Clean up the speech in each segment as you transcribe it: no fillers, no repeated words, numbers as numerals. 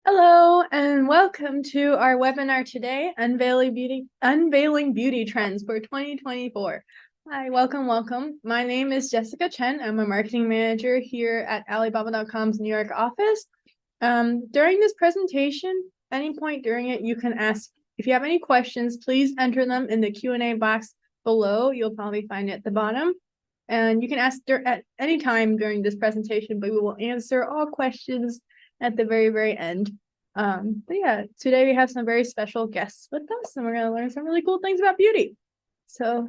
Hello and welcome to our webinar today, Unveiling Beauty Trends for 2024. Hi, welcome. My name is Jessica Chen. I'm a marketing manager here at Alibaba.com's New York office. During this presentation, any point during it, you can ask. If you have any questions, please enter them in the Q&A box below. You'll probably find it at the bottom. And you can ask at any time during this presentation, but we will answer all questions at the very end. But yeah, today we have some very special guests with us, and we're going to learn some really cool things about beauty. So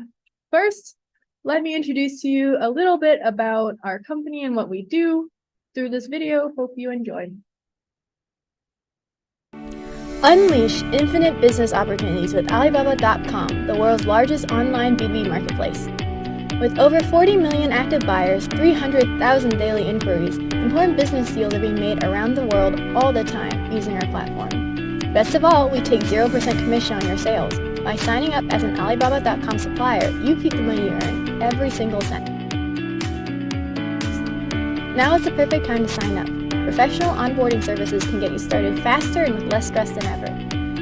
first, let me introduce to you a little bit about our company and what we do through this video. Hope you enjoy. Unleash infinite business opportunities with Alibaba.com, the world's largest online B2B marketplace. With over 40 million active buyers, 300,000 daily inquiries, important business deals are being made around the world all the time using our platform. Best of all, we take 0% commission on your sales. By signing up as an Alibaba.com supplier, you keep the money you earn, every single cent. Now is the perfect time to sign up. Professional onboarding services can get you started faster and with less stress than ever.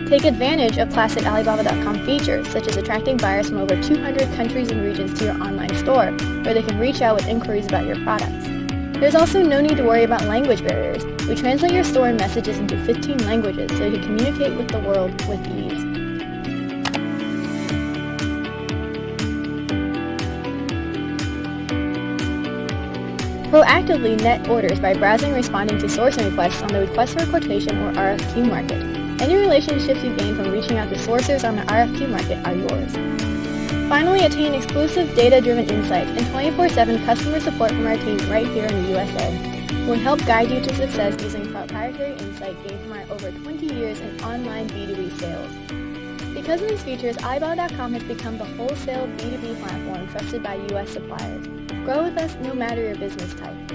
Take advantage of classic Alibaba.com features, such as attracting buyers from over 200 countries and regions to your online store, where they can reach out with inquiries about your products. There's also no need to worry about language barriers. We translate your store and messages into 15 languages so you can communicate with the world with ease. Proactively net orders by browsing and responding to sourcing requests on the Request for Quotation or RFQ market. Any relationships you gain from reaching out to sourcers on the RFQ market are yours. Finally, attain exclusive data-driven insights and 24/7 customer support from our team right here in the USA. We'll help guide you to success using proprietary insight gained from our over 20 years in online B2B sales. Because of these features, Alibaba.com has become the wholesale B2B platform trusted by US suppliers. Grow with us no matter your business type.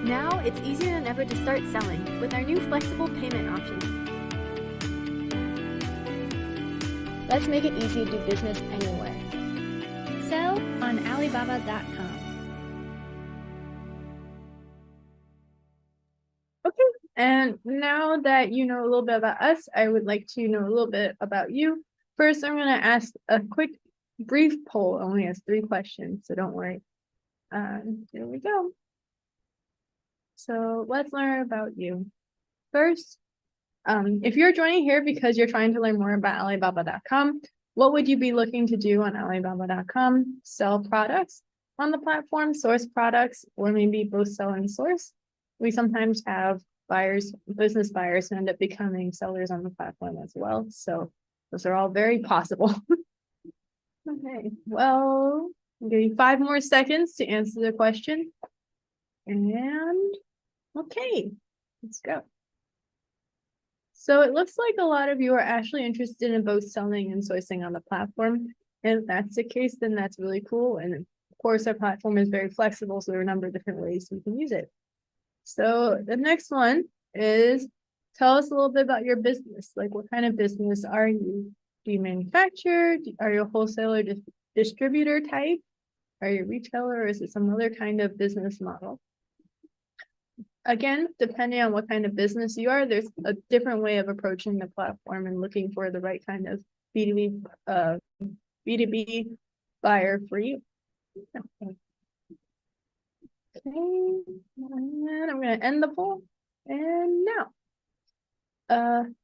Now, it's easier than ever to start selling with our new flexible payment options. Let's make it easy to do business anywhere. Sell on Alibaba.com. Okay, and now that you know a little bit about us, I would like to know a little bit about you. First, I'm going to ask a quick, brief poll. It only has 3 questions, so don't worry. Here we go. So let's learn about you. First, if you're joining here because you're trying to learn more about Alibaba.com, what would you be looking to do on Alibaba.com? Sell products on the platform, source products, or maybe both sell and source? We sometimes have business buyers who end up becoming sellers on the platform as well. So those are all very possible. Okay, well, I'll give you 5 more seconds to answer the question. And okay, let's go. So it looks like a lot of you are actually interested in both selling and sourcing on the platform. And if that's the case, then that's really cool. And of course, our platform is very flexible, so there are a number of different ways we can use it. So the next one is, tell us a little bit about your business. Like, what kind of business are you? Do you manufacture? Are you a wholesaler, distributor type? Are you a retailer, or is it some other kind of business model? Again, depending on what kind of business you are, there's a different way of approaching the platform and looking for the right kind of B2B buyer for you. Okay, and I'm going to end the poll. And now.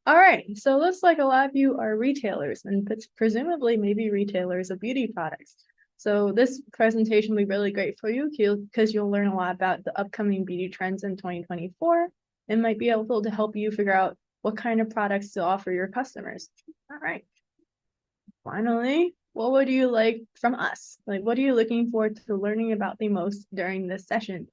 All right, so it looks like a lot of you are retailers and presumably maybe retailers of beauty products. So this presentation will be really great for you because you'll learn a lot about the upcoming beauty trends in 2024. It might be able to help you figure out what kind of products to offer your customers. All right. Finally, what would you like from us? Like, what are you looking forward to learning about the most during this session?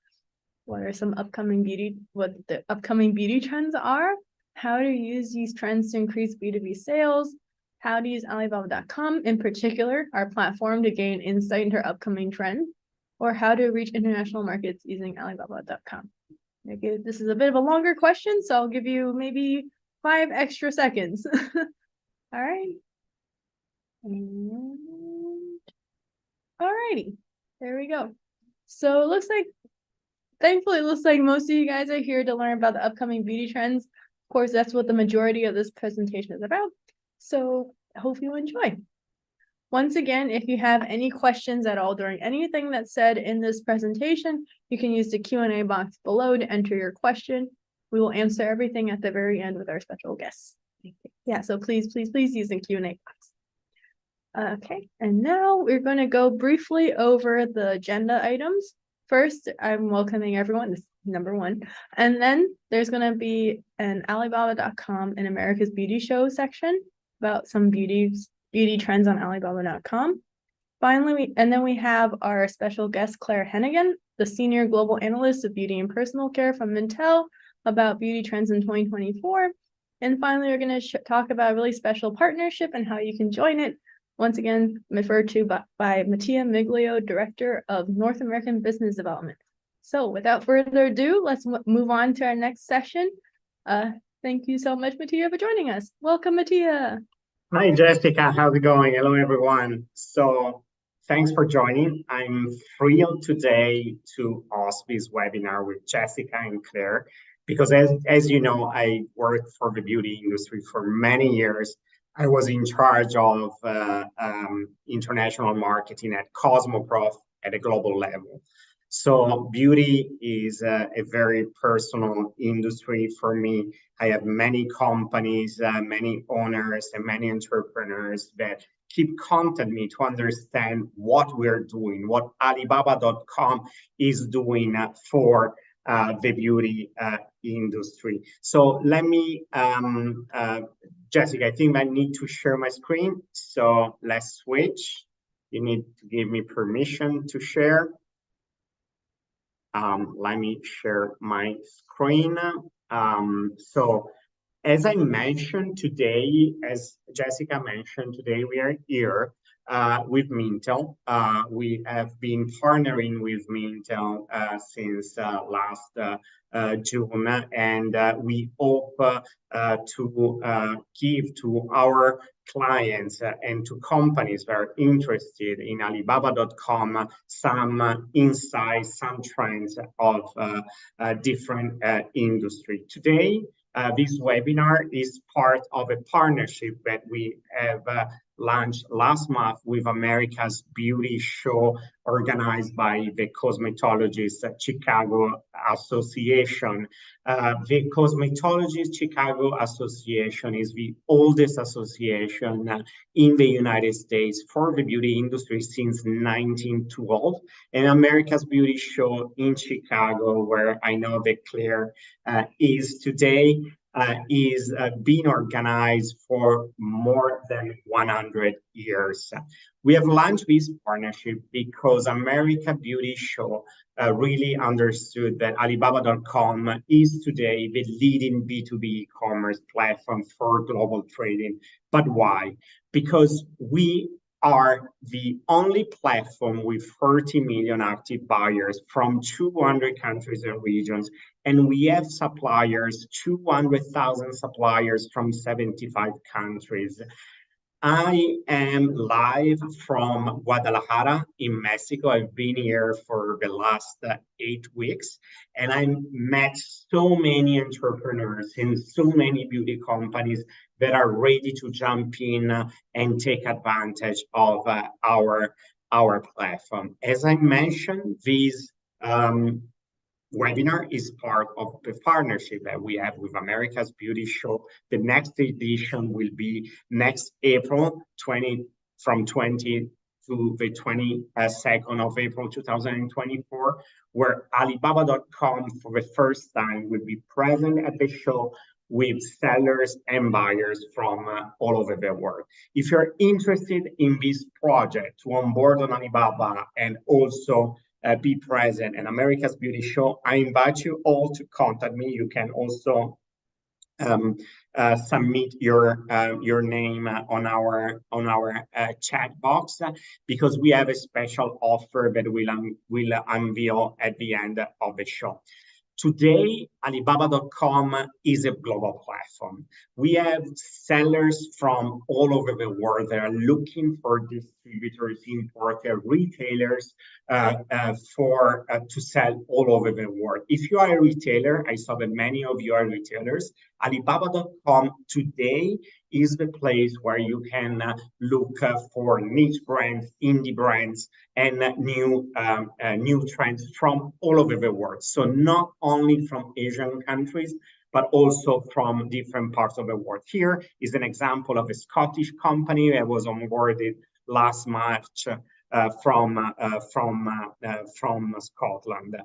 What are some what the upcoming beauty trends are? How to use these trends to increase B2B sales? How to use Alibaba.com, in particular, our platform, to gain insight into our upcoming trend, or how to reach international markets using Alibaba.com. Okay, this is a bit of a longer question, so I'll give you maybe 5 extra seconds. All right. All righty, there we go. So it looks like, thankfully, it looks like most of you guys are here to learn about the upcoming beauty trends. Of course, that's what the majority of this presentation is about. So I hope you enjoy. Once again, if you have any questions at all during anything that's said in this presentation, you can use the Q&A box below to enter your question. We will answer everything at the very end with our special guests. Yeah, so please use the Q&A box. Okay, and now we're going to go briefly over the agenda items. First, I'm welcoming everyone, this is number one. And then there's going to be an Alibaba.com and America's Beauty Show section about some beauty trends on Alibaba.com. Finally, then we have our special guest, Clare Hennigan, the Senior Global Analyst of Beauty and Personal Care from Mintel, about beauty trends in 2024. And finally, we're going to talk about a really special partnership and how you can join it. Once again, referred to by Mattia Miglio, Director of North American Business Development. So without further ado, let's move on to our next session. Thank you so much, Mattia, for joining us. Welcome, Mattia. Hi, Jessica. How's it going? Hello, everyone. So thanks for joining. I'm thrilled today to host this webinar with Jessica and Claire, because as you know, I worked for the beauty industry for many years. I was in charge of international marketing at Cosmoprof at a global level. So beauty is a very personal industry for me. I have many companies, many owners, and many entrepreneurs that keep contacting me to understand what we're doing, what Alibaba.com is doing for the beauty industry. So let me, Jessica, I think I need to share my screen. So let's switch. You need to give me permission to share. Let me share my screen. So as I mentioned today, as Jessica mentioned today, we are here with Mintel. We have been partnering with Mintel since last June, and we hope to give to our clients and to companies that are interested in Alibaba.com some insights, some trends of different industry. Today, this webinar is part of a partnership that we have launched last month with America's Beauty Show, organized by the Cosmetologists Chicago Association. The Cosmetologists Chicago Association is the oldest association in the United States for the beauty industry since 1912. And America's Beauty Show in Chicago, where I know that Claire is today, is being organized for more than 100 years. We have launched this partnership because America Beauty Show really understood that Alibaba.com is today the leading B2B e-commerce platform for global trading. But why? Because we are the only platform with 30 million active buyers from 200 countries and regions, and we have suppliers, 200,000 suppliers from 75 countries. I am live from Guadalajara in Mexico. I've been here for the last 8 weeks, and I met so many entrepreneurs and so many beauty companies that are ready to jump in and take advantage of our platform. As I mentioned, this webinar is part of the partnership that we have with America's Beauty Show. The next edition will be next April, from 20 to the 22nd of April 2024, where Alibaba.com for the first time will be present at the show with sellers and buyers from all over the world. If you're interested in this project to onboard on Alibaba and also be present in America's Beauty Show, I invite you all to contact me. You can also submit your name on our chat box, because we have a special offer that we'll unveil at the end of the show. Today, Alibaba.com is a global platform. We have sellers from all over the world that are looking for distributors, importers, retailers to sell all over the world. If you are a retailer, I saw that many of you are retailers. Alibaba.com today is the place where you can look for niche brands, indie brands, and new trends from all over the world. So not only from Asian countries, but also from different parts of the world. Here is an example of a Scottish company that was onboarded last March from Scotland.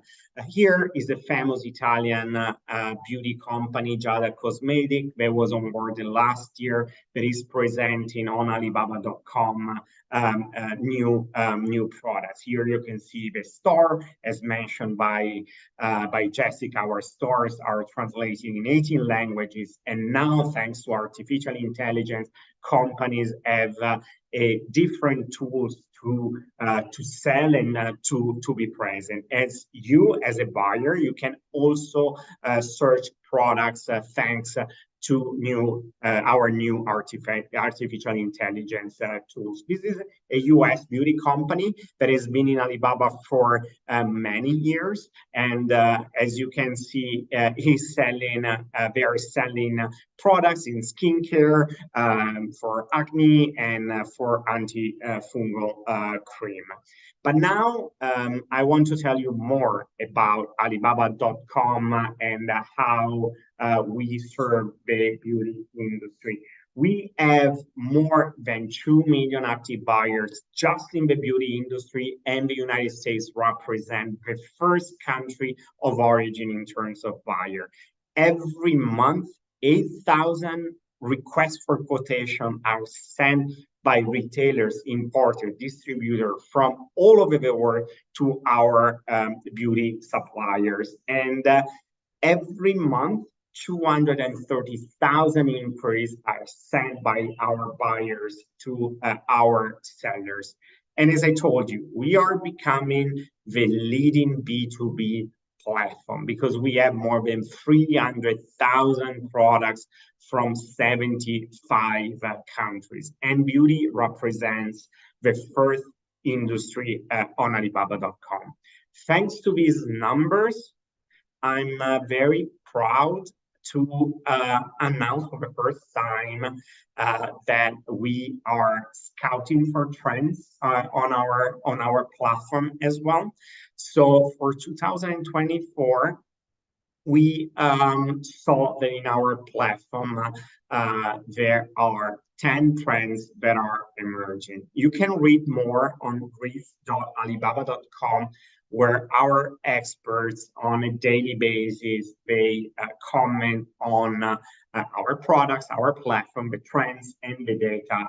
Here is a famous Italian beauty company, Giada Cosmetic, that was onboarded last year, that is presenting on Alibaba.com new products. Here you can see the store, as mentioned by Jessica. Our stores are translating in 18 languages, and now, thanks to artificial intelligence, companies have different tools to sell and to be present. As a buyer, you can also search products thanks to our new artificial intelligence tools. This is a US beauty company that has been in Alibaba for many years, and as you can see, they are selling products in skincare for acne and for anti-fungal cream. But now I want to tell you more about Alibaba.com and how we serve the beauty industry. We have more than 2 million active buyers just in the beauty industry, and the United States represent the first country of origin in terms of buyer. Every month, 8,000 requests for quotation are sent by retailers, importers, distributors from all over the world to our beauty suppliers. And every month, 230,000 inquiries are sent by our buyers to our sellers. And as I told you, we are becoming the leading B2B platform because we have more than 300,000 products from 75 countries. And beauty represents the first industry on Alibaba.com. Thanks to these numbers, I'm very proud to announce for the first time that we are scouting for trends on our platform as well. So for 2024, we saw that in our platform there are 10 trends that are emerging. You can read more on brief.alibaba.com, where our experts on a daily basis, they comment on our products, our platform, the trends, and the data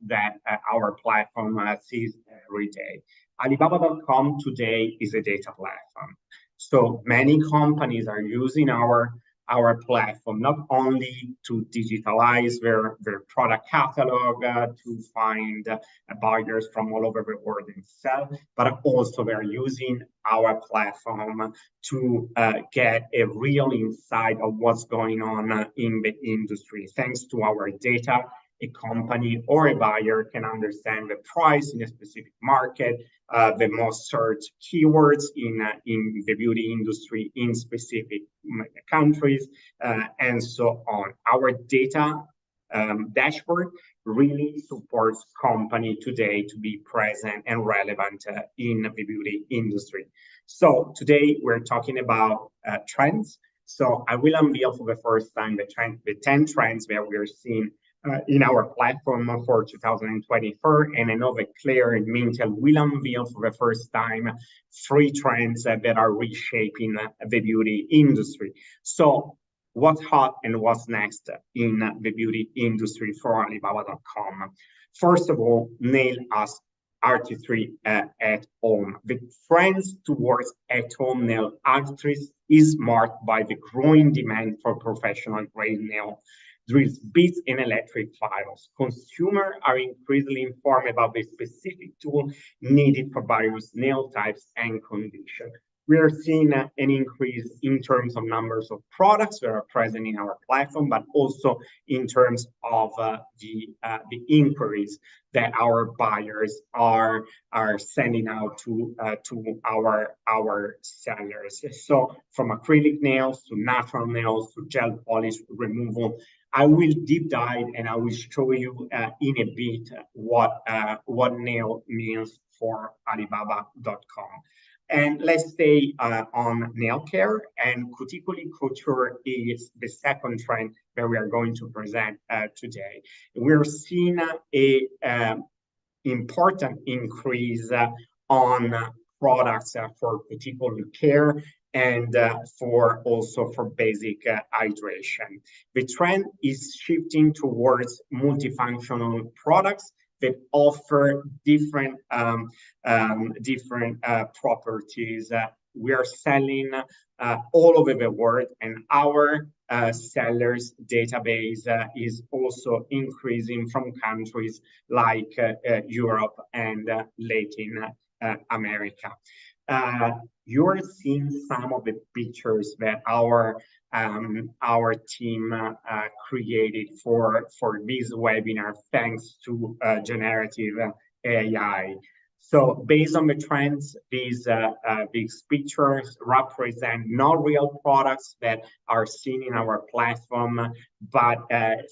that our platform sees every day. Alibaba.com today is a data platform. So many companies are using our platform not only to digitalize their product catalog, to find buyers from all over the world and sell, but also they're using our platform to get a real insight of what's going on in the industry. Thanks to our data, a company or a buyer can understand the price in a specific market, the most searched keywords in the beauty industry in specific countries, and so on. Our data dashboard really supports company today to be present and relevant in the beauty industry. So today we're talking about trends. So I will unveil for the first time the 10 trends that we are seeing in our platform for 2024, and I know that Clare and Mintel will unveil for the first time 3 trends that are reshaping the beauty industry. So what's hot and what's next in the beauty industry for Alibaba.com? First of all, nail us artistry at home. The trends towards at-home nail artistry is marked by the growing demand for professional grade nail drills, bits, and electric files. Consumers are increasingly informed about the specific tool needed for various nail types and conditions. We are seeing an increase in terms of numbers of products that are present in our platform, but also in terms of the inquiries that our buyers are sending out to our sellers. So from acrylic nails to natural nails to gel polish removal, I will deep dive and I will show you in a bit what nail means for Alibaba.com. And let's stay on nail care, and cuticuli couture is the second trend that we are going to present today. We're seeing a important increase on products for cuticular care and also for basic hydration. The trend is shifting towards multifunctional products that offer different properties. We are selling all over the world, and our sellers database is also increasing from countries like Europe and Latin America. You're seeing some of the pictures that our team created for this webinar, thanks to generative AI. So based on the trends, these pictures represent not real products that are seen in our platform, but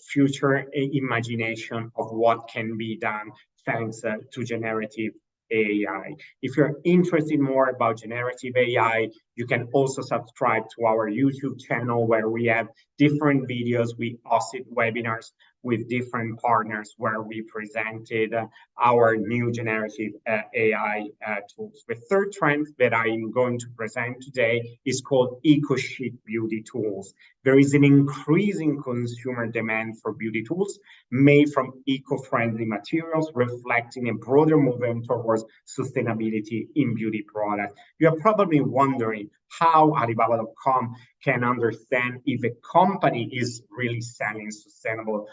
future imagination of what can be done thanks to generative AI. If you're interested more about generative AI, you can also subscribe to our YouTube channel, where we have different videos. We hosted webinars with different partners where we presented our new generative AI tools. The third trend that I'm going to present today is called eco-chic beauty tools. There is an increasing consumer demand for beauty tools made from eco-friendly materials, reflecting a broader movement towards sustainability in beauty products. You're probably wondering how Alibaba.com can understand if a company is really selling sustainable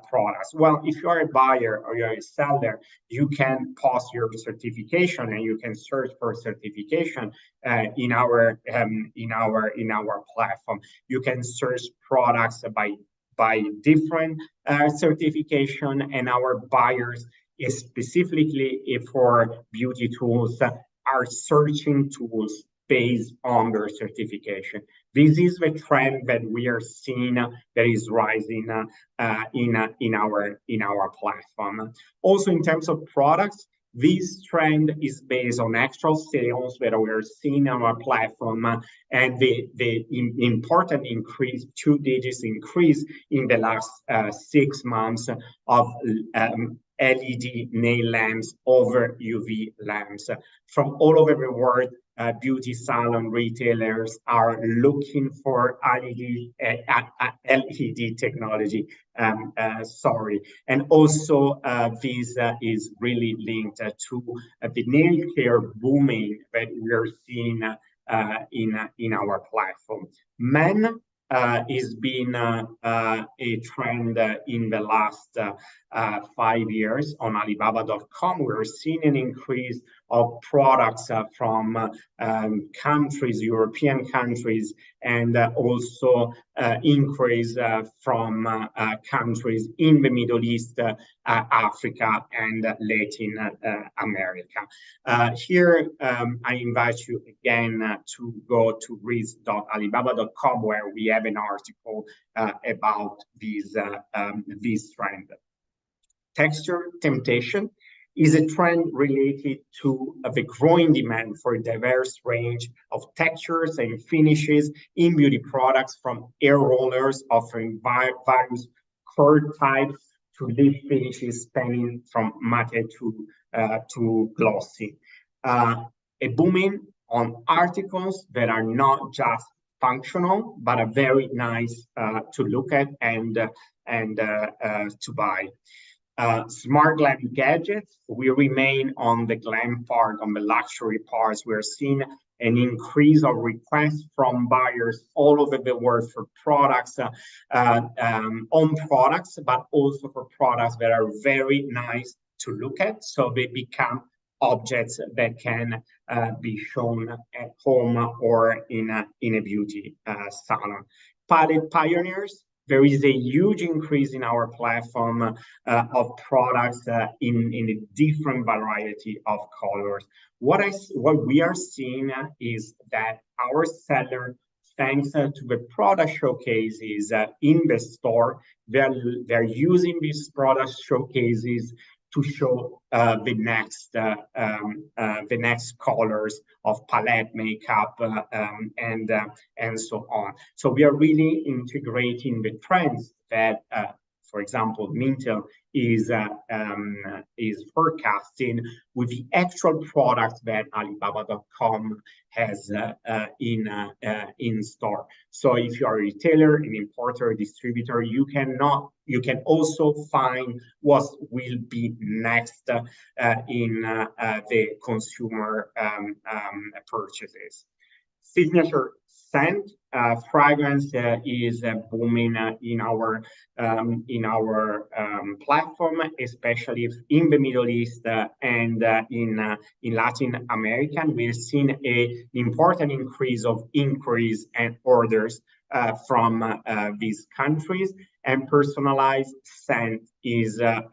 products. Well, if you are a buyer or you're a seller, you can pause your certification and you can search for certification in our platform. You can search products by different certification, and our buyers, specifically for beauty tools, are searching tools based on their certification. This is the trend that we are seeing that is rising in our platform. Also, in terms of products, this trend is based on actual sales that we are seeing on our platform, and the important increase, 2 digits increase in the last 6 months of LED nail lamps over UV lamps. From all over the world, beauty salon retailers are looking for LED technology. And also this is really linked to the nail care booming that we are seeing in our platform. Men is been a trend in the last 5 years on Alibaba.com. We're seeing an increase of products from countries, European countries, and also increase from countries in the Middle East, Africa, and Latin America. Here, I invite you again to go to riz.alibaba.com, where we have an article about this trend. Texture temptation is a trend related to the growing demand for a diverse range of textures and finishes in beauty products, from air rollers offering various curd types to lip finishes spanning from matte to glossy. A booming on articles that are not just functional, but are very nice to look at and to buy. Smart glam gadgets, we remain on the glam part, on the luxury parts. We're seeing an increase of requests from buyers all over the world for products, on products, but also for products that are very nice to look at, so they become objects that can be shown at home or in a beauty salon. Palette pioneers, there is a huge increase in our platform of products in a different variety of colors. What we are seeing is that our seller, thanks to the product showcases in the store, they're using these product showcases to show the next colors of palette makeup and so on. So we are really integrating the trends that, for example, Mintel is forecasting with the actual product that Alibaba.com has in store. So if you are a retailer, an importer, distributor, you can also find what will be next in the consumer purchases. Signature scent fragrance is booming in our platform, especially in the Middle East and in Latin America. We've seen an important increase of inquiries and orders from these countries, and personalized scent is a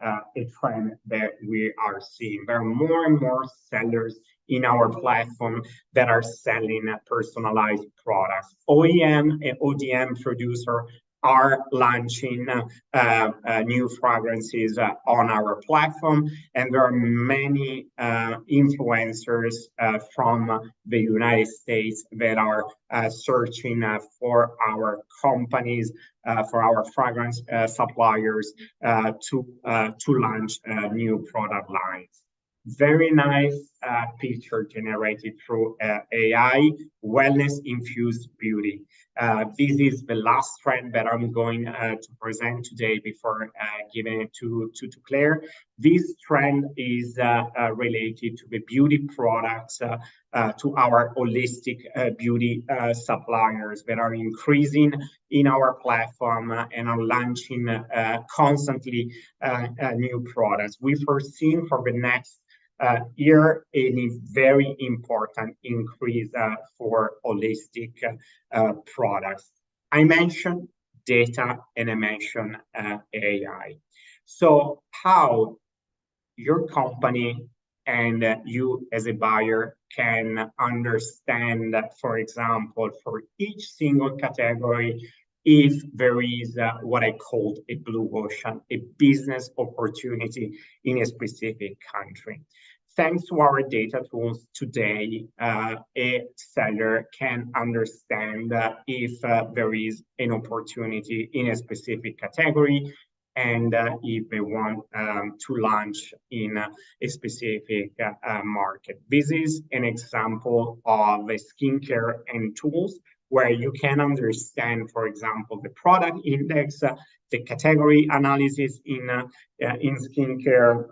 trend that we are seeing. There are more and more sellers in our platform that are selling personalized products. OEM and ODM producer are launching new fragrances on our platform, and there are many influencers from the United States that are searching for our companies, for our fragrance suppliers to launch new product lines. Very nice picture generated through AI, wellness-infused beauty. This is the last trend that I'm going to present today before giving it to Claire. This trend is related to the beauty products, to our holistic beauty suppliers that are increasing in our platform and are launching constantly new products. We foresee for the next year a very important increase for holistic products. I mentioned data and I mentioned AI. So how your company and you as a buyer can understand, for example, for each single category, if there is what I call a blue ocean, a business opportunity in a specific country. Thanks to our data tools today, a seller can understand if there is an opportunity in a specific category and if they want to launch in a specific market. This is an example of a skincare and tools where you can understand, for example, the product index, the category analysis in skincare,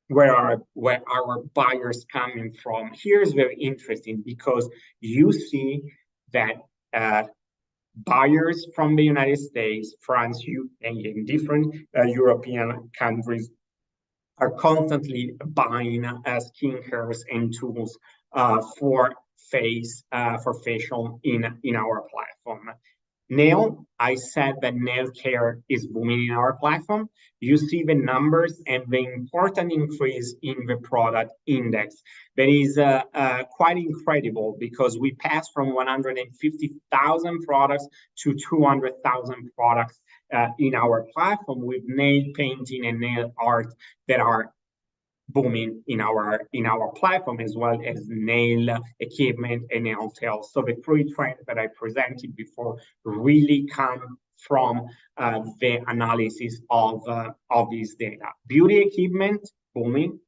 where our buyers coming from. Here's very interesting because you see that buyers from the United States, France, UK, and different European countries are constantly buying skincares and tools for facial in our platform. Nail, I said that nail care is booming in our platform. You see the numbers and the important increase in the product index. That is quite incredible because we passed from 150,000 products to 200,000 products in our platform with nail painting and nail art that are booming in our platform, as well as nail equipment and nail tails. So the three trends that I presented before really come from the analysis of this data. Beauty equipment booming.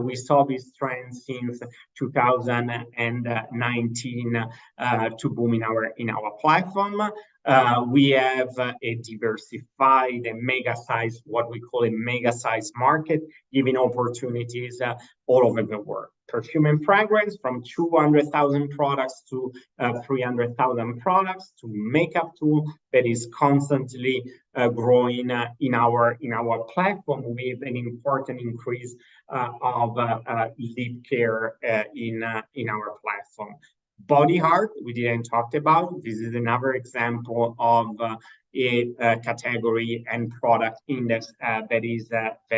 We saw this trend since 2019 to boom in our platform. We have a diversified and mega size, what we call a mega size market, giving opportunities all over the world. perfume and fragrance, from 200,000 products to 300,000 products, to makeup tool that is constantly growing in our platform, with an important increase of lip care in our platform. Body art, we didn't talk about. This is another example of a category and product index that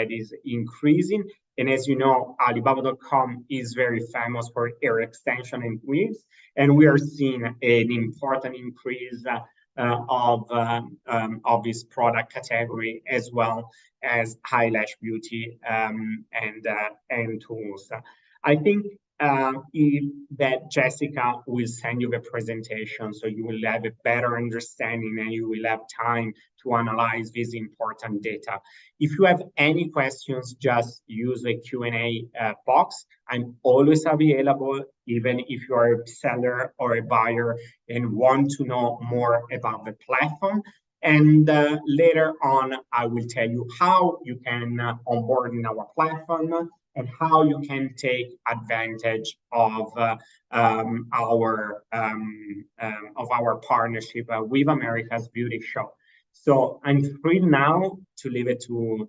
is increasing. And as you know, Alibaba.com is very famous for hair extension and wigs, and we are seeing an important increase of this product category, as well as eyelash beauty and tools. I think that Jessica will send you the presentation, so you will have a better understanding and you will have time to analyze this important data. If you have any questions, just use the Q&A box. I'm always available, even if you are a seller or a buyer and want to know more about the platform. And later on, I will tell you how you can onboard in our platform and how you can take advantage of our partnership with America's Beauty Show. So I'm free now to leave it to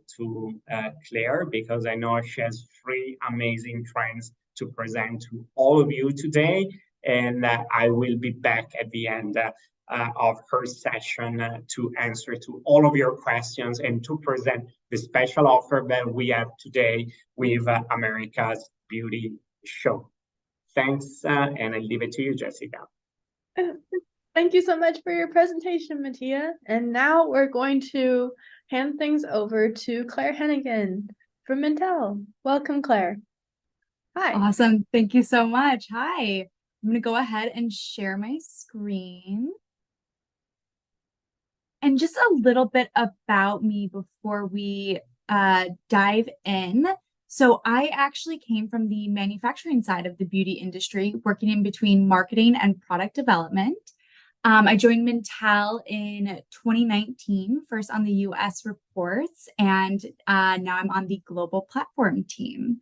Claire, because I know she has 3 amazing trends to present to all of you today, and I will be back at the end of her session to answer to all of your questions and to present the special offer that we have today with America's Beauty Show. Thanks, and I leave it to you, Jessica. Thank you so much for your presentation, Mattia. And now we're going to hand things over to Clare Hennigan from Mintel. Welcome, Claire. Hi. Awesome. Thank you so much. Hi. I'm going to go ahead and share my screen. And just a little bit about me before we dive in. So I actually came from the manufacturing side of the beauty industry, working in between marketing and product development. I joined Mintel in 2019, first on the US reports, and now I'm on the global platform team.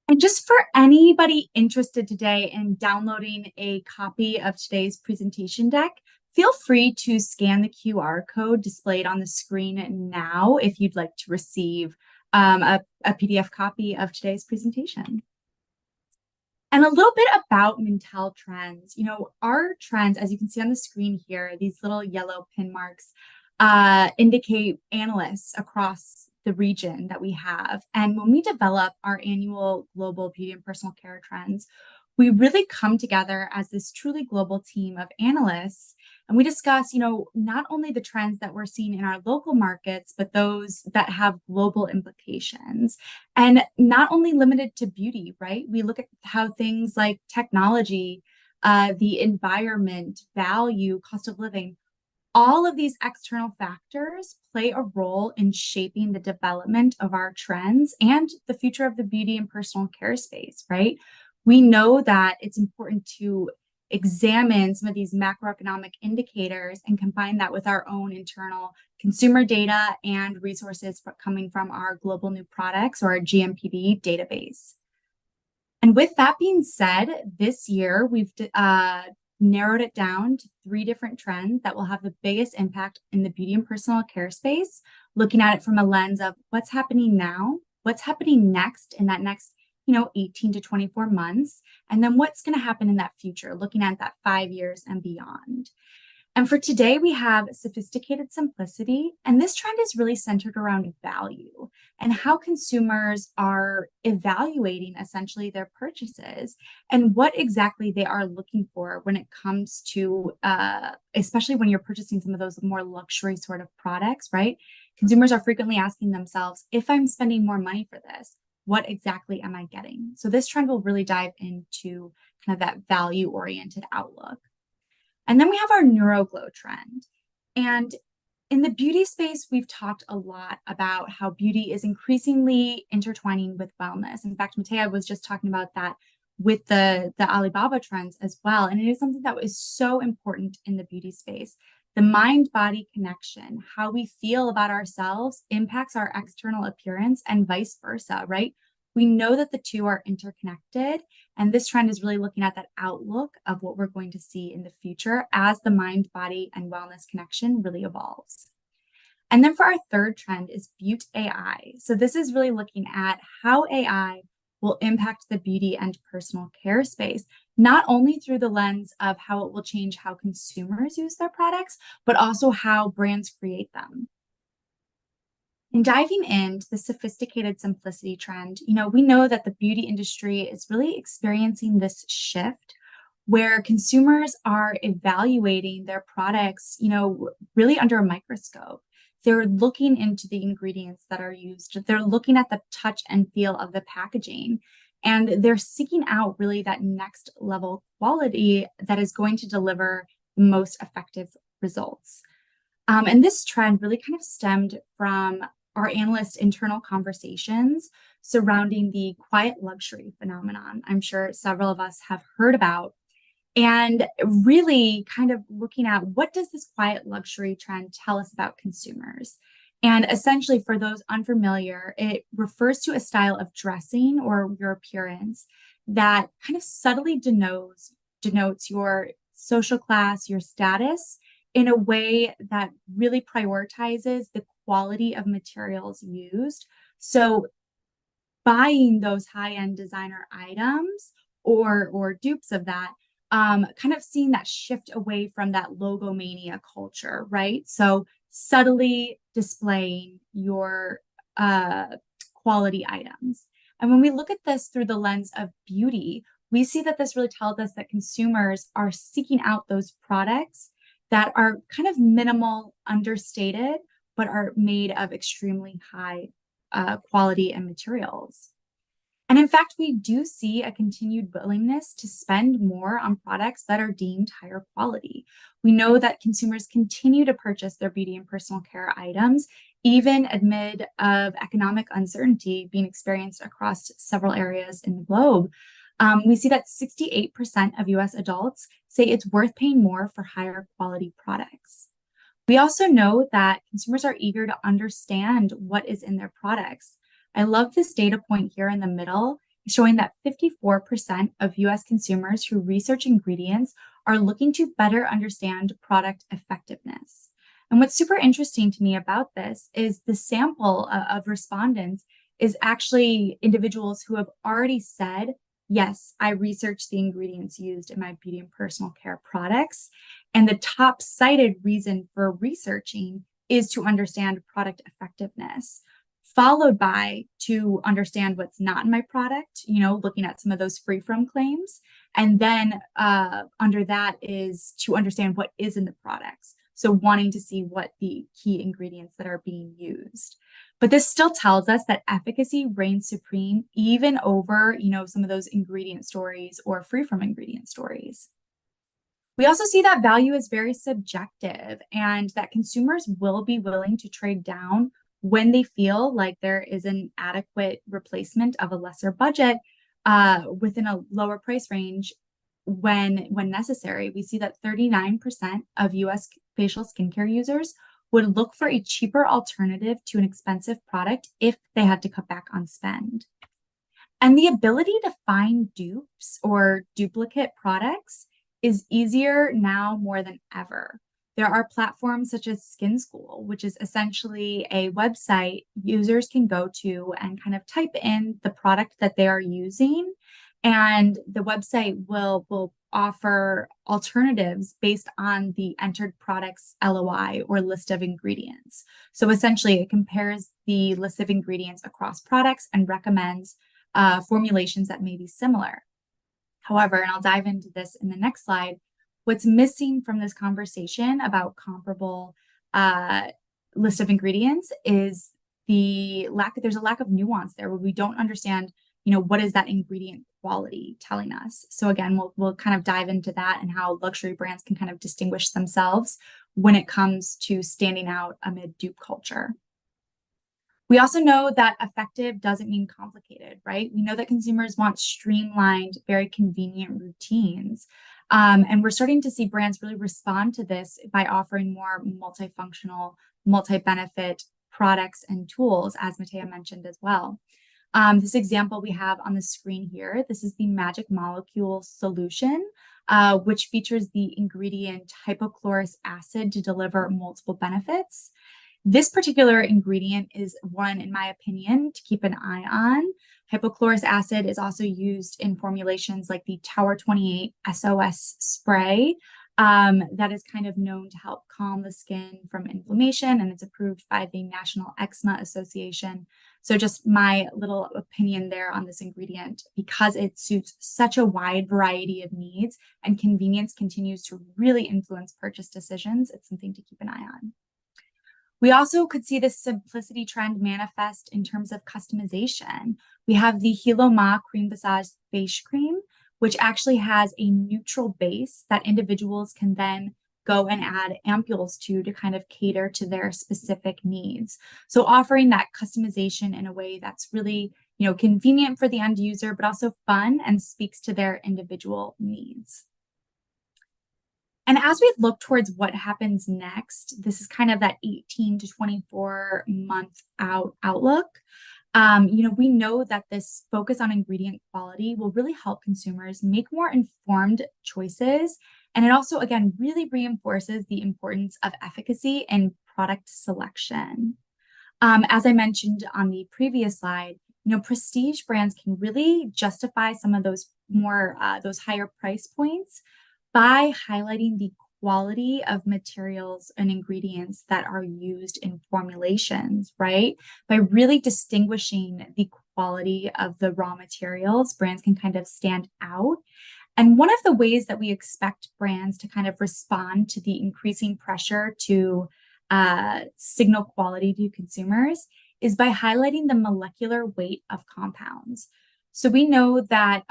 And just for anybody interested today in downloading a copy of today's presentation deck, feel free to scan the QR code displayed on the screen now if you'd like to receive a PDF copy of today's presentation. And a little bit about Mintel trends. You know, our trends, as you can see on the screen here, these little yellow pin marks indicate analysts across the region that we have. And when we develop our annual global beauty and personal care trends, we really come together as this truly global team of analysts, and we discuss, you know, not only the trends that we're seeing in our local markets, but those that have global implications, and not only limited to beauty, right? We look at how things like technology, the environment, value, cost of living, all of these external factors play a role in shaping the development of our trends and the future of the beauty and personal care space, right? We know that it's important to examine some of these macroeconomic indicators and combine that with our own internal consumer data and resources coming from our global new products, or our GMPD database. And with that being said, this year we've narrowed it down to 3 different trends that will have the biggest impact in the beauty and personal care space, looking at it from a lens of what's happening now, what's happening next in that next 18 to 24 months, and then what's going to happen in that future, looking at that 5 years and beyond. And for today, we have sophisticated simplicity, and this trend is really centered around value and how consumers are evaluating essentially their purchases and what exactly they are looking for when it comes to, especially when you're purchasing some of those more luxury sort of products, right? Consumers are frequently asking themselves, if I'm spending more money for this, what exactly am I getting? So this trend will really dive into kind of that value-oriented outlook. And then we have our NeuroGlow trend. And in the beauty space, we've talked a lot about how beauty is increasingly intertwining with wellness. In fact, Mattia was just talking about that with the Alibaba trends as well. And it is something that is so important in the beauty space. The mind-body connection, how we feel about ourselves, impacts our external appearance and vice versa, right? We know that the two are interconnected, and this trend is really looking at that outlook of what we're going to see in the future as the mind, body, and wellness connection really evolves. And then for our third trend is Beauty AI. So this is really looking at how AI will impact the beauty and personal care space, not only through the lens of how it will change how consumers use their products, but also how brands create them. And diving into the sophisticated simplicity trend, we know that the beauty industry is really experiencing this shift where consumers are evaluating their products, really under a microscope. They're looking into the ingredients that are used. They're looking at the touch and feel of the packaging, and they're seeking out really that next level quality that is going to deliver the most effective results. And this trend really kind of stemmed from our analyst internal conversations surrounding the quiet luxury phenomenon. I'm sure several of us have heard about, and really kind of looking at what does this quiet luxury trend tell us about consumers? And essentially, for those unfamiliar, it refers to a style of dressing or your appearance that kind of subtly denotes your social class, your status, in a way that really prioritizes the quality of materials used. So buying those high-end designer items or dupes of that, kind of seeing that shift away from that logomania culture, right? So subtly displaying your quality items. And when we look at this through the lens of beauty, we see that this really tells us that consumers are seeking out those products that are kind of minimal, understated, but are made of extremely high quality and materials. And in fact, we do see a continued willingness to spend more on products that are deemed higher quality. We know that consumers continue to purchase their beauty and personal care items, even amid of economic uncertainty being experienced across several areas in the globe. We see that 68% of US adults say it's worth paying more for higher quality products. We also know that consumers are eager to understand what is in their products. I love this data point here in the middle, showing that 54% of US consumers who research ingredients are looking to better understand product effectiveness. And what's super interesting to me about this is the sample of respondents is actually individuals who have already said, yes, I researched the ingredients used in my beauty and personal care products. And the top cited reason for researching is to understand product effectiveness, followed by to understand what's not in my product, looking at some of those free from claims. And then under that is to understand what is in the products. So wanting to see what the key ingredients that are being used. But this still tells us that efficacy reigns supreme even over, some of those ingredient stories or free from ingredient stories. We also see that value is very subjective and that consumers will be willing to trade down when they feel like there is an adequate replacement of a lesser budget within a lower price range when necessary. We see that 39% of US facial skincare users would look for a cheaper alternative to an expensive product if they had to cut back on spend. And the ability to find dupes or duplicate products is easier now more than ever. There are platforms such as Skin School, which is essentially a website users can go to and kind of type in the product that they are using. And the website will offer alternatives based on the entered product's LOI or list of ingredients. So essentially, it compares the list of ingredients across products and recommends formulations that may be similar. However, and I'll dive into this in the next slide, what's missing from this conversation about comparable list of ingredients is there's a lack of nuance there where we don't understand, what is that ingredient quality telling us? So again, we'll kind of dive into that and how luxury brands can kind of distinguish themselves when it comes to standing out amid dupe culture. We also know that effective doesn't mean complicated, right? We know that consumers want streamlined, very convenient routines. And we're starting to see brands really respond to this by offering more multifunctional, multi-benefit products and tools, as Mattia mentioned as well. This example we have on the screen here, this is the Magic Molecule solution, which features the ingredient hypochlorous acid to deliver multiple benefits. This particular ingredient is one, in my opinion, to keep an eye on. Hypochlorous acid is also used in formulations like the Tower 28 SOS spray, that is kind of known to help calm the skin from inflammation, and it's approved by the National Eczema Association. So just my little opinion there on this ingredient, because it suits such a wide variety of needs and convenience continues to really influence purchase decisions, it's something to keep an eye on. We also could see this simplicity trend manifest in terms of customization. We have the Hilo Ma Cream Visage Face Cream, which actually has a neutral base that individuals can then go and add ampules to kind of cater to their specific needs. So offering that customization in a way that's really, convenient for the end user, but also fun and speaks to their individual needs. And as we look towards what happens next, this is kind of that 18 to 24 month outlook. We know that this focus on ingredient quality will really help consumers make more informed choices. And it also, again, really reinforces the importance of efficacy and product selection. As I mentioned on the previous slide, prestige brands can really justify some of those those higher price points by highlighting the quality of materials and ingredients that are used in formulations, right? By really distinguishing the quality of the raw materials, brands can kind of stand out. And one of the ways that we expect brands to kind of respond to the increasing pressure to signal quality to consumers is by highlighting the molecular weight of compounds. So we know that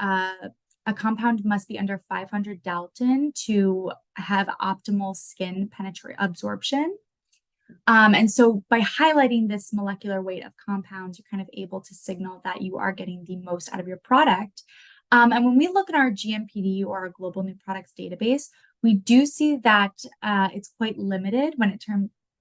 a compound must be under 500 Dalton to have optimal skin absorption. And so by highlighting this molecular weight of compounds, you're kind of able to signal that you are getting the most out of your product. And when we look at our GMPD or our Global New Products database, we do see that it's quite limited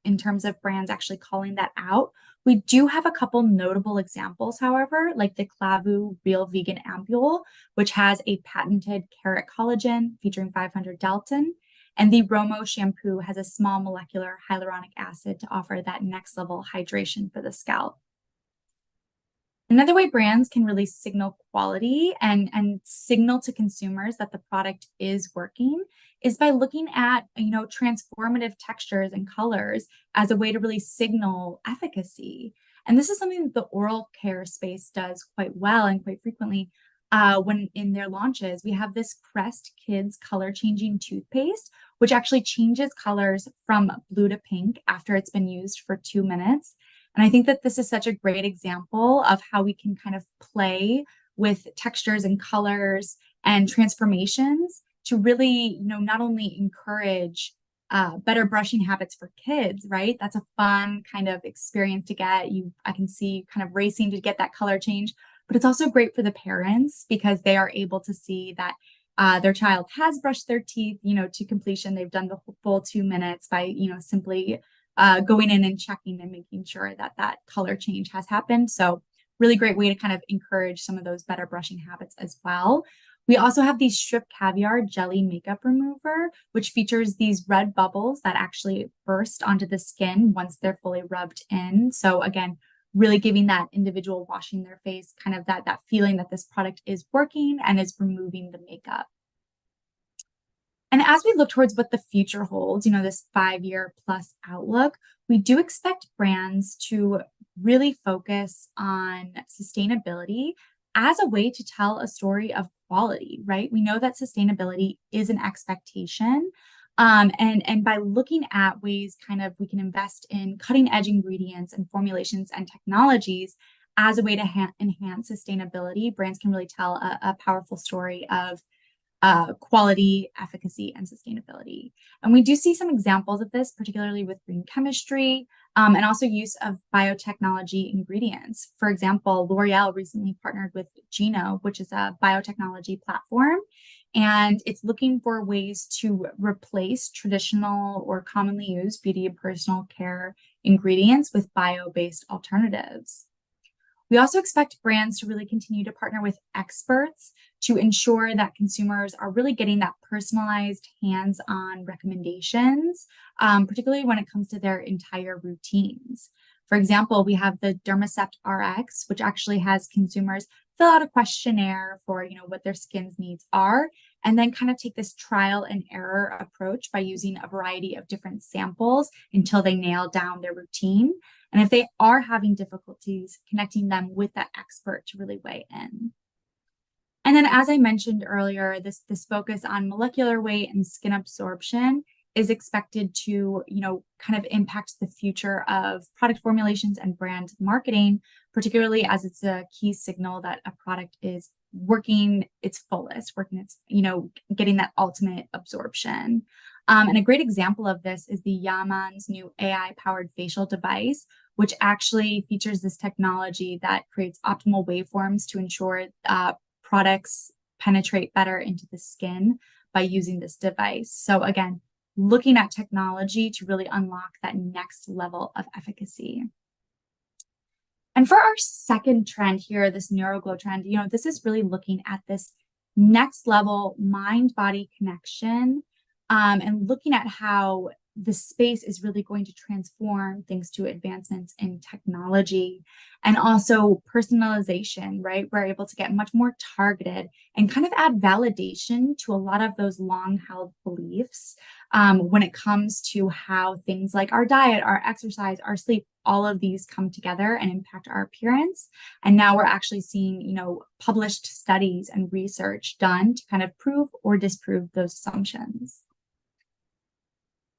in terms of brands actually calling that out. We do have a couple notable examples, however, like the Clavu Real Vegan Ampule, which has a patented carrot collagen featuring 500 Dalton, and the Romo shampoo has a small molecular hyaluronic acid to offer that next level hydration for the scalp. Another way brands can really signal quality and signal to consumers that the product is working is by looking at, transformative textures and colors as a way to really signal efficacy. And this is something that the oral care space does quite well and quite frequently when in their launches. We have this Crest Kids color changing toothpaste, which actually changes colors from blue to pink after it's been used for 2 minutes. And I think that this is such a great example of how we can kind of play with textures and colors and transformations to really, not only encourage better brushing habits for kids, right? That's a fun kind of experience to get. I can see kind of racing to get that color change, but it's also great for the parents because they are able to see that their child has brushed their teeth, to completion. They've done the full 2 minutes by, simply going in and checking and making sure that that color change has happened. So really great way to kind of encourage some of those better brushing habits as well. We also have the Strip Caviar Jelly Makeup Remover, which features these red bubbles that actually burst onto the skin once they're fully rubbed in. So again, really giving that individual washing their face kind of that feeling that this product is working and is removing the makeup. And as we look towards what the future holds, this 5-year plus outlook, we do expect brands to really focus on sustainability as a way to tell a story of quality, right? We know that sustainability is an expectation. And by looking at ways we can invest in cutting edge ingredients and formulations and technologies as a way to enhance sustainability, brands can really tell a powerful story of quality, efficacy, and sustainability. And we do see some examples of this, particularly with green chemistry and also use of biotechnology ingredients. For example, L'Oreal recently partnered with Geno, which is a biotechnology platform, and it's looking for ways to replace traditional or commonly used beauty and personal care ingredients with bio-based alternatives. We also expect brands to really continue to partner with experts to ensure that consumers are really getting that personalized hands-on recommendations, particularly when it comes to their entire routines. For example, we have the Dermacept RX, which actually has consumers fill out a questionnaire for, what their skin's needs are, and then kind of take this trial and error approach by using a variety of different samples until they nail down their routine. And if they are having difficulties, connecting them with that expert to really weigh in. And then, as I mentioned earlier, this focus on molecular weight and skin absorption is expected to, kind of impact the future of product formulations and brand marketing, particularly as it's a key signal that a product is working its fullest, getting that ultimate absorption. And a great example of this is the Yaman's new AI-powered facial device, which actually features this technology that creates optimal waveforms to ensure products penetrate better into the skin by using this device. So again, looking at technology to really unlock that next level of efficacy. And for our second trend here, this NeuroGlow trend, this is really looking at this next level mind-body connection, and looking at how the space is really going to transform thanks to advancements in technology and also personalization, right? We're able to get much more targeted and kind of add validation to a lot of those long-held beliefs when it comes to how things like our diet, our exercise, our sleep, all of these come together and impact our appearance. And now we're actually seeing, published studies and research done to kind of prove or disprove those assumptions.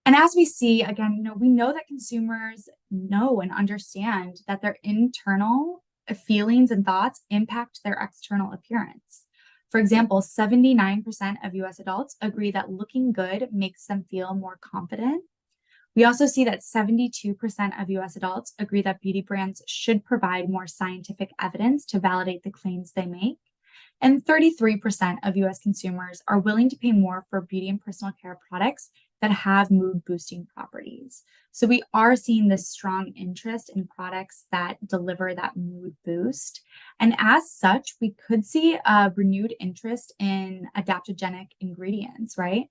And as we see, again, we know that consumers know and understand that their internal feelings and thoughts impact their external appearance. For example, 79% of US adults agree that looking good makes them feel more confident. We also see that 72% of US adults agree that beauty brands should provide more scientific evidence to validate the claims they make. And 33% of US consumers are willing to pay more for beauty and personal care products that have mood boosting properties. So we are seeing this strong interest in products that deliver that mood boost. And as such, we could see a renewed interest in adaptogenic ingredients, right?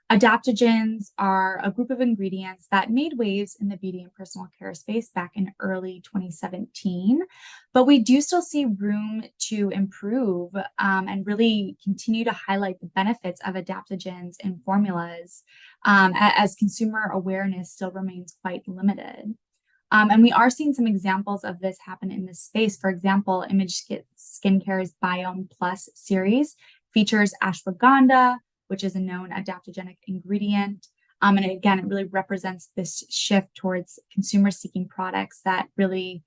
Adaptogens are a group of ingredients that made waves in the beauty and personal care space back in early 2017, but we do still see room to improve and really continue to highlight the benefits of adaptogens in formulas as consumer awareness still remains quite limited. And we are seeing some examples of this happen in this space. For example, Image Skincare's Biome Plus series features ashwagandha, which is a known adaptogenic ingredient. And again, it really represents this shift towards consumers seeking products that really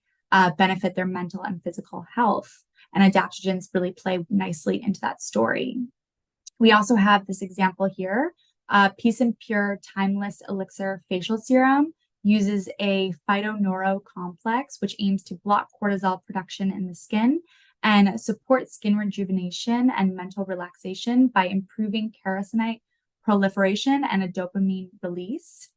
benefit their mental and physical health. And adaptogens really play nicely into that story. We also have this example here. Peace and Pure Timeless Elixir Facial Serum uses a phytoneuro complex, which aims to block cortisol production in the skin and support skin rejuvenation and mental relaxation by improving keratinocyte proliferation and a dopamine release.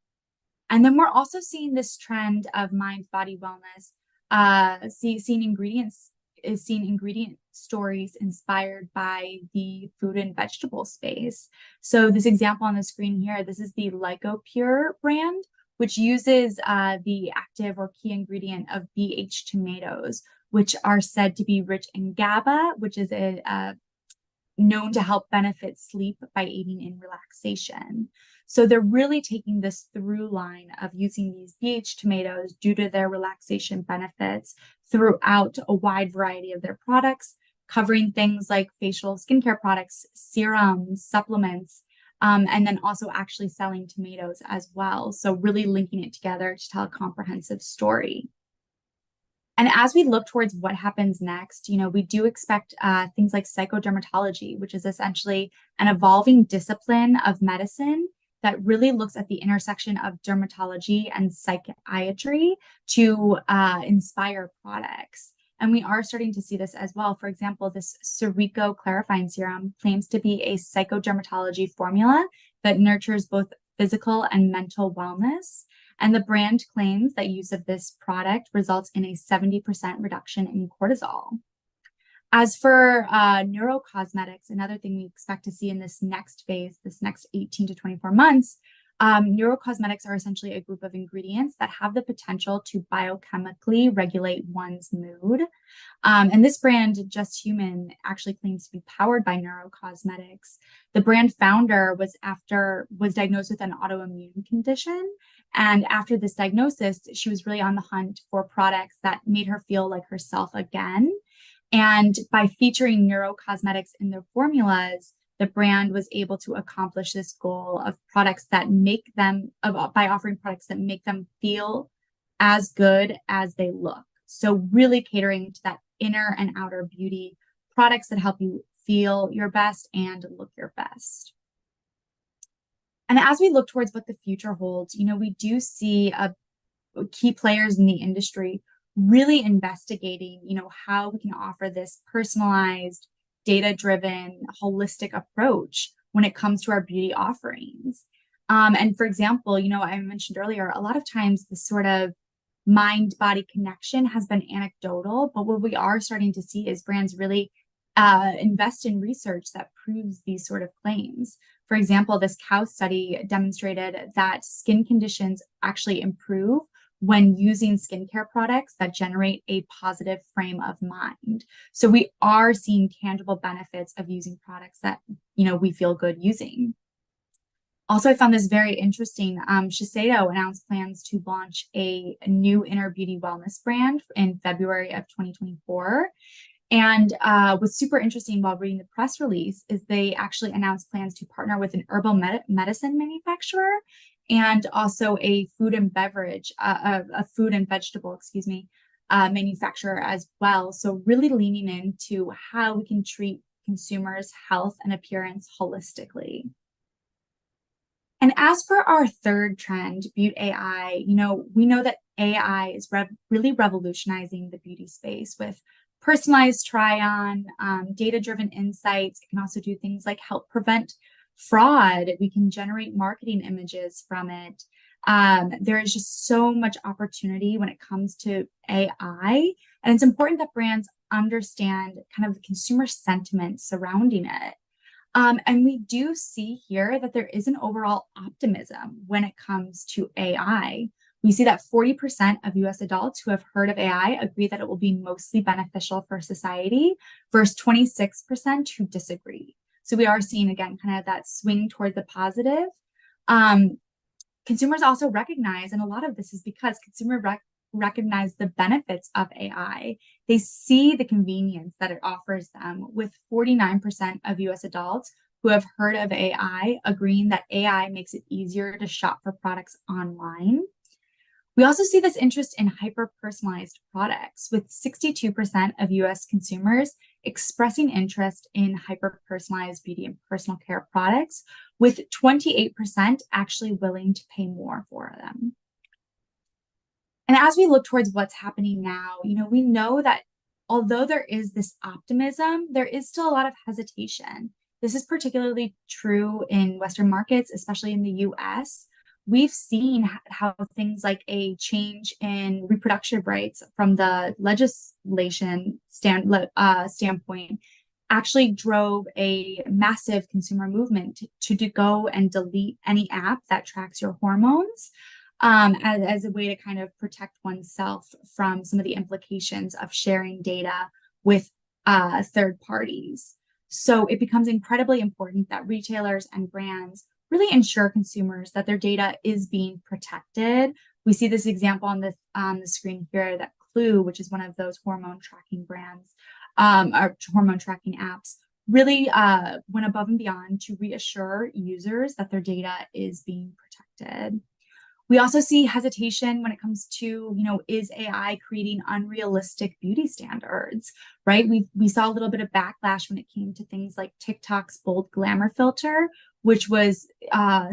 And then we're also seeing this trend of mind-body wellness, seeing ingredient stories inspired by the food and vegetable space. So this example on the screen here, this is the Lycopure brand, which uses the active or key ingredient of BH tomatoes, which are said to be rich in GABA, which is known to help benefit sleep by aiding in relaxation. So they're really taking this through line of using these BH tomatoes due to their relaxation benefits throughout a wide variety of their products, covering things like facial skincare products, serums, supplements, and then also actually selling tomatoes as well. So really linking it together to tell a comprehensive story. And as we look towards what happens next, we do expect things like psychodermatology, which is essentially an evolving discipline of medicine that really looks at the intersection of dermatology and psychiatry to inspire products. And we are starting to see this as well. For example, this Cerico Clarifying Serum claims to be a psychodermatology formula that nurtures both physical and mental wellness. And the brand claims that use of this product results in a 70% reduction in cortisol. As for neurocosmetics, another thing we expect to see in this next phase, this next 18 to 24 months, neurocosmetics are essentially a group of ingredients that have the potential to biochemically regulate one's mood. And this brand, Just Human, actually claims to be powered by neurocosmetics. The brand founder was diagnosed with an autoimmune condition. And after this diagnosis, she was really on the hunt for products that made her feel like herself again. And by featuring neurocosmetics in their formulas, the brand was able to accomplish this goal of products that by offering products that make them feel as good as they look. So really catering to that inner and outer beauty, products that help you feel your best and look your best. And as we look towards what the future holds, we do see key players in the industry really investigating, how we can offer this personalized, data-driven, holistic approach when it comes to our beauty offerings. And for example, I mentioned earlier, a lot of times this sort of mind-body connection has been anecdotal, but what we are starting to see is brands really invest in research that proves these sort of claims. For example, this cow study demonstrated that skin conditions actually improve when using skincare products that generate a positive frame of mind. So we are seeing tangible benefits of using products that, we feel good using. Also, I found this very interesting. Shiseido announced plans to launch a new inner beauty wellness brand in February of 2024. And what's super interesting while reading the press release is they actually announced plans to partner with an herbal medicine manufacturer and also a food and vegetable, manufacturer as well. So really leaning into how we can treat consumers' health and appearance holistically. And as for our third trend, Beauty AI, we know that AI is really revolutionizing the beauty space with personalized try-on, data-driven insights. It can also do things like help prevent fraud. We can generate marketing images from it. There is just so much opportunity when it comes to AI. And it's important that brands understand kind of the consumer sentiment surrounding it. And we do see here that there is an overall optimism when it comes to AI. We see that 40% of US adults who have heard of AI agree that it will be mostly beneficial for society versus 26% who disagree. So we are seeing, again, kind of that swing toward the positive. Consumers also recognize, and a lot of this is because consumers recognize the benefits of AI. They see the convenience that it offers them, with 49% of US adults who have heard of AI agreeing that AI makes it easier to shop for products online. We also see this interest in hyper-personalized products, with 62% of US consumers expressing interest in hyper-personalized beauty and personal care products, with 28% actually willing to pay more for them. And as we look towards what's happening now, we know that although there is this optimism, there is still a lot of hesitation. This is particularly true in Western markets, especially in the US. We've seen how things like a change in reproductive rights from the legislation standpoint actually drove a massive consumer movement to go and delete any app that tracks your hormones as a way to kind of protect oneself from some of the implications of sharing data with third parties. So it becomes incredibly important that retailers and brands really ensure consumers that their data is being protected. We see this example on the screen here, that Clue, which is one of those hormone tracking brands, or hormone tracking apps, really went above and beyond to reassure users that their data is being protected. We also see hesitation when it comes to, is AI creating unrealistic beauty standards, right? We saw a little bit of backlash when it came to things like TikTok's bold glamour filter, which was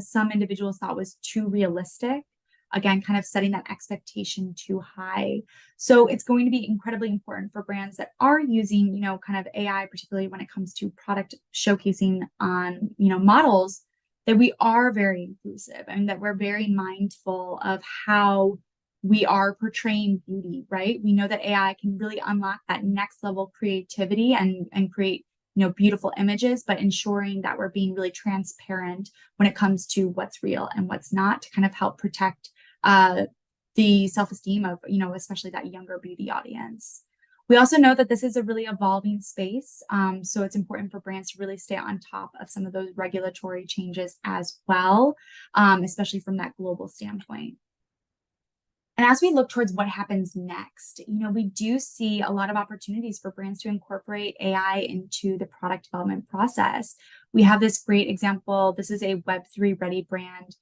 some individuals thought was too realistic. Again, kind of setting that expectation too high. So it's going to be incredibly important for brands that are using, kind of AI, particularly when it comes to product showcasing on, models, that we are very inclusive and that we're very mindful of how we are portraying beauty, right? We know that AI can really unlock that next level creativity and create, beautiful images, but ensuring that we're being really transparent when it comes to what's real and what's not, to kind of help protect the self-esteem of, especially that younger beauty audience. We also know that this is a really evolving space. So it's important for brands to really stay on top of some of those regulatory changes as well, especially from that global standpoint. And as we look towards what happens next, we do see a lot of opportunities for brands to incorporate AI into the product development process. We have this great example. This is a Web3 ready brand,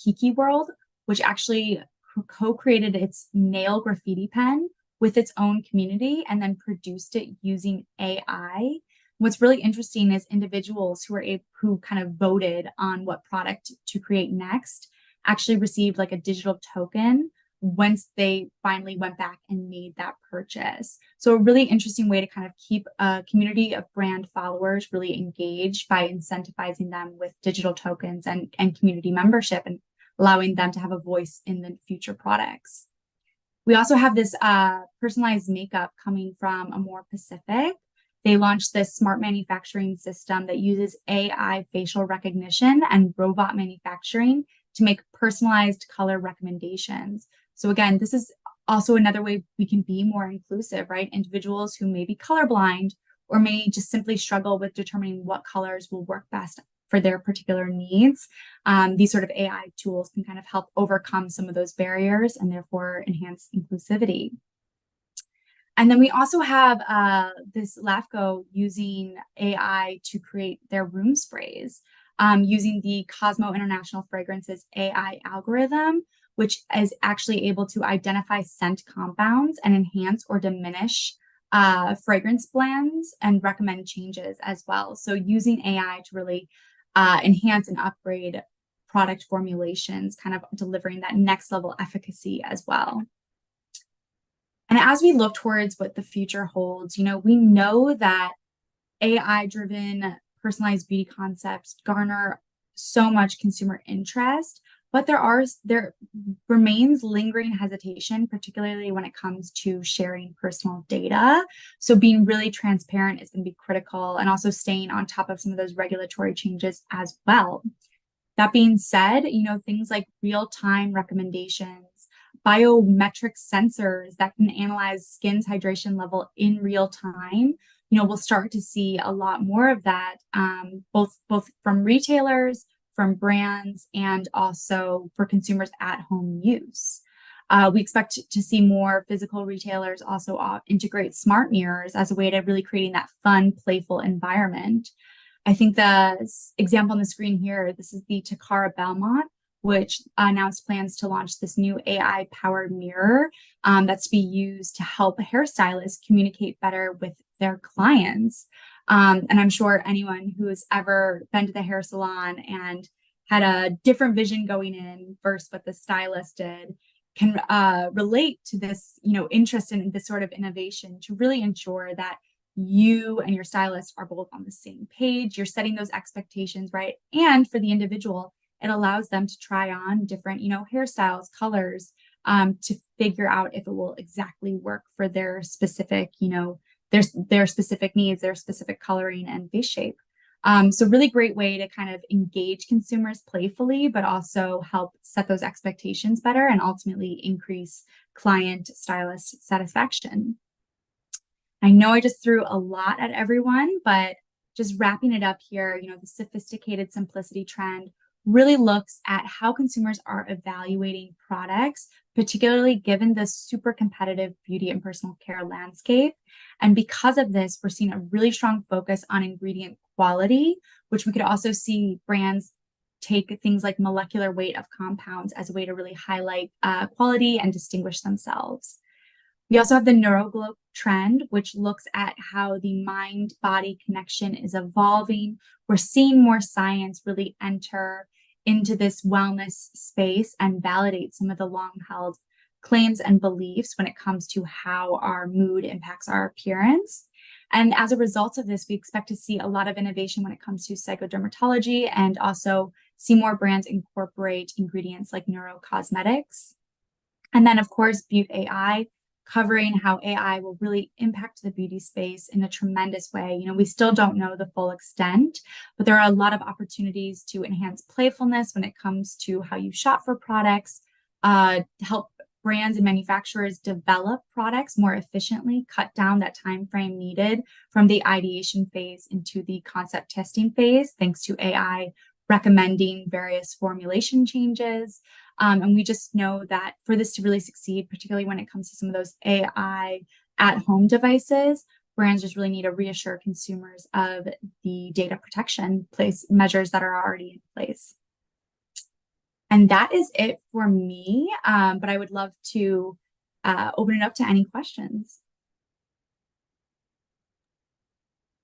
Kiki World, which actually co-created its nail graffiti pen with its own community and then produced it using AI. What's really interesting is individuals who kind of voted on what product to create next actually received like a digital token once they finally went back and made that purchase. So a really interesting way to kind of keep a community of brand followers really engaged by incentivizing them with digital tokens and community membership and allowing them to have a voice in the future products. We also have this personalized makeup coming from Amore Pacific. They launched this smart manufacturing system that uses AI facial recognition and robot manufacturing to make personalized color recommendations. So again, this is also another way we can be more inclusive, right? Individuals who may be colorblind or may just simply struggle with determining what colors will work best for their particular needs. These sort of AI tools can kind of help overcome some of those barriers and therefore enhance inclusivity. And then we also have this LAFCO using AI to create their room sprays, using the Cosmo International Fragrances AI algorithm, which is actually able to identify scent compounds and enhance or diminish fragrance blends and recommend changes as well. So using AI to really enhance and upgrade product formulations, kind of delivering that next level efficacy as well. And as we look towards what the future holds, we know that AI-driven personalized beauty concepts garner so much consumer interest, but there remains lingering hesitation, particularly when it comes to sharing personal data. So being really transparent is going to be critical, and also staying on top of some of those regulatory changes as well. That being said, things like real-time recommendations, biometric sensors that can analyze skin's hydration level in real time, we'll start to see a lot more of that, both from retailers, from brands, and also for consumers at home use. We expect to see more physical retailers also integrate smart mirrors as a way to really creating that fun, playful environment. I think the example on the screen here, this is the Takara Belmont, which announced plans to launch this new AI-powered mirror that's to be used to help hairstylists communicate better with their clients. And I'm sure anyone who has ever been to the hair salon and had a different vision going in versus what the stylist did can relate to this, interest in this sort of innovation to really ensure that you and your stylist are both on the same page. You're setting those expectations, right? And for the individual, it allows them to try on different, hairstyles, colors, to figure out if it will exactly work for their specific, their specific needs, their specific coloring and face shape. So really great way to kind of engage consumers playfully, but also help set those expectations better and ultimately increase client stylist satisfaction. I know I just threw a lot at everyone, but just wrapping it up here, the sophisticated simplicity trend really looks at how consumers are evaluating products, particularly given the super competitive beauty and personal care landscape. And because of this, we're seeing a really strong focus on ingredient quality, which we could also see brands take things like molecular weight of compounds as a way to really highlight quality and distinguish themselves. We also have the neuroglow trend, which looks at how the mind-body connection is evolving. We're seeing more science really enter into this wellness space and validate some of the long-held claims and beliefs when it comes to how our mood impacts our appearance. And as a result of this, we expect to see a lot of innovation when it comes to psychodermatology, and also see more brands incorporate ingredients like neurocosmetics. And then, of course, Beauty AI, covering how AI will really impact the beauty space in a tremendous way. You know, we still don't know the full extent, but there are a lot of opportunities to enhance playfulness when it comes to how you shop for products, help brands and manufacturers develop products more efficiently, cut down that time frame needed from the ideation phase into the concept testing phase, thanks to AI recommending various formulation changes. And we just know that for this to really succeed, particularly when it comes to some of those AI at-home devices, brands just really need to reassure consumers of the data protection measures that are already in place. And that is it for me, but I would love to open it up to any questions.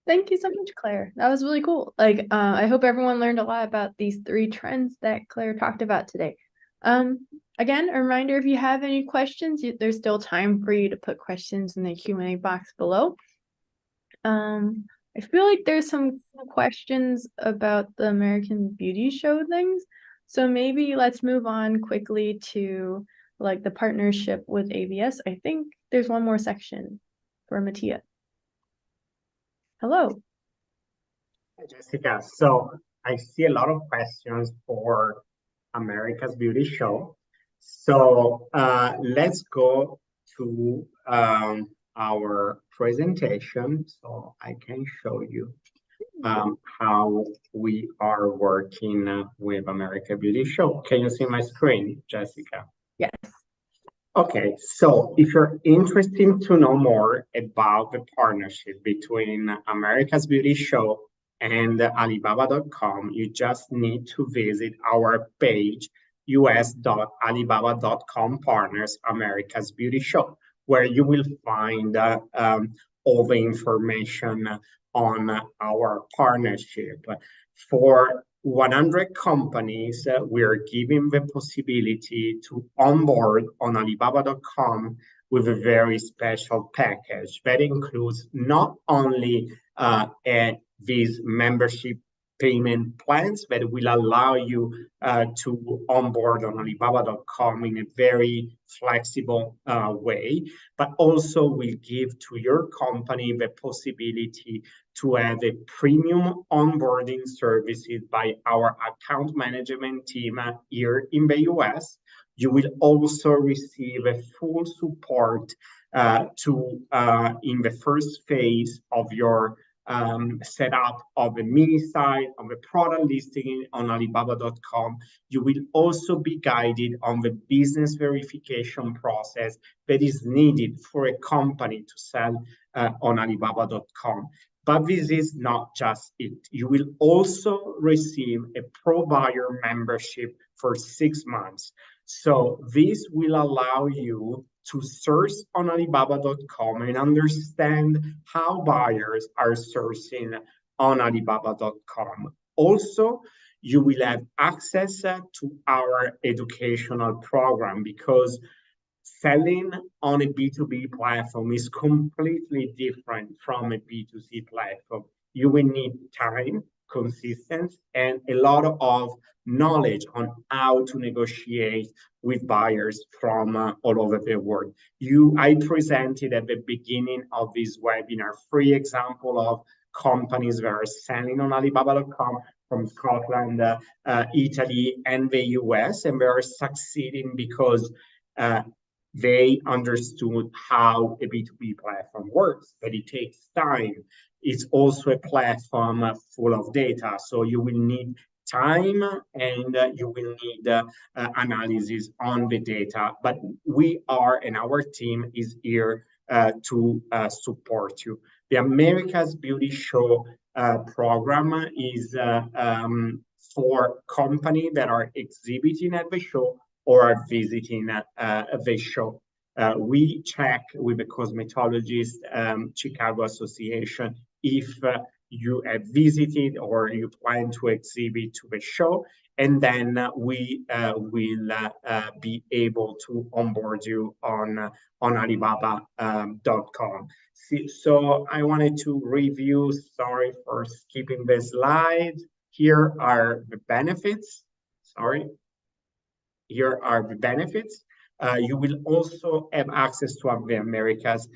Thank you so much, Claire. That was really cool. Like, I hope everyone learned a lot about these 3 trends that Claire talked about today. Again, a reminder, if you have any questions, there's still time for you to put questions in the Q&A box below. I feel like there's some questions about the American Beauty Show things. So maybe let's move on quickly to like the partnership with ABS. I think there's one more section for Mattia. Hello. Hi, Jessica. So I see a lot of questions for America's Beauty Show. So let's go to our presentation so I can show you how we are working with America Beauty Show. Can you see my screen, Jessica? Yes. Okay, so if you're interested to know more about the partnership between America's Beauty Show and Alibaba.com, you just need to visit our page, us.alibaba.com partners America's Beauty Show, where you will find all the information on our partnership. For 100 companies, we are giving the possibility to onboard on Alibaba.com with a very special package that includes not only these membership payment plans that will allow you to onboard on Alibaba.com in a very flexible way, but also will give to your company the possibility to have a premium onboarding services by our account management team here in the US. You will also receive a full support in the first phase of your setup of a mini site, of a product listing on Alibaba.com. You will also be guided on the business verification process that is needed for a company to sell on Alibaba.com. But this is not just it. You will also receive a pro buyer membership for 6 months. So this will allow you to search on Alibaba.com and understand how buyers are sourcing on Alibaba.com. Also, you will have access to our educational program, because selling on a B2B platform is completely different from a B2C platform. You will need time, consistency, and a lot of knowledge on how to negotiate with buyers from all over the world. I presented at the beginning of this webinar 3 examples of companies that are selling on Alibaba.com from Scotland, Italy, and the US, and they are succeeding because they understood how a B2B platform works, that it takes time. It's also a platform full of data, so you will need time and you will need analysis on the data. But we are, and our team is here to support you. The America's Beauty Show program is for companies that are exhibiting at the show or are visiting the show. We check with the Cosmetologist Chicago Association if you have visited or you plan to exhibit to the show, and then we will be able to onboard you on Alibaba.com. So I wanted to review, sorry for skipping the slide. Here are the benefits. Sorry. Here are the benefits. You will also have access to the America's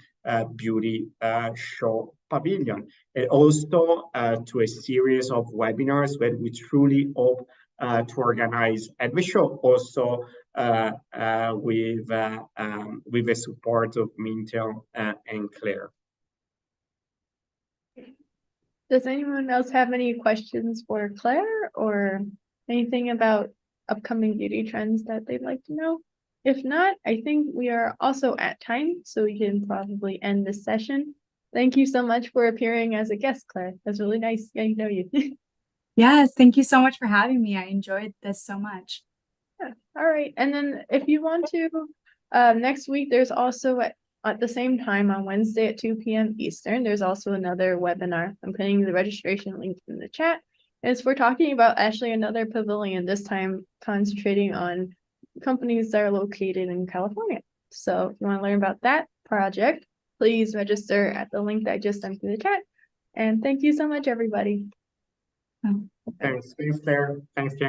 Beauty Show Pavilion, and also to a series of webinars that we truly hope to organize at the show, also with the support of Mintel and Clare. Does anyone else have any questions for Claire or anything about upcoming beauty trends that they'd like to know? If not, I think we are also at time, so we can probably end this session. Thank you so much for appearing as a guest, Claire. That's really nice getting to know you. Yes, thank you so much for having me. I enjoyed this so much. Yeah. All right. And then if you want to, next week, there's also at the same time on Wednesday at 2 p.m. Eastern, there's also another webinar. I'm putting the registration link in the chat. And it's for talking about actually another pavilion, this time concentrating on companies that are located in California. So if you want to learn about that project, please register at the link that I just sent through the chat. And thank you so much, everybody. Thanks, Claire. Thanks, Jen.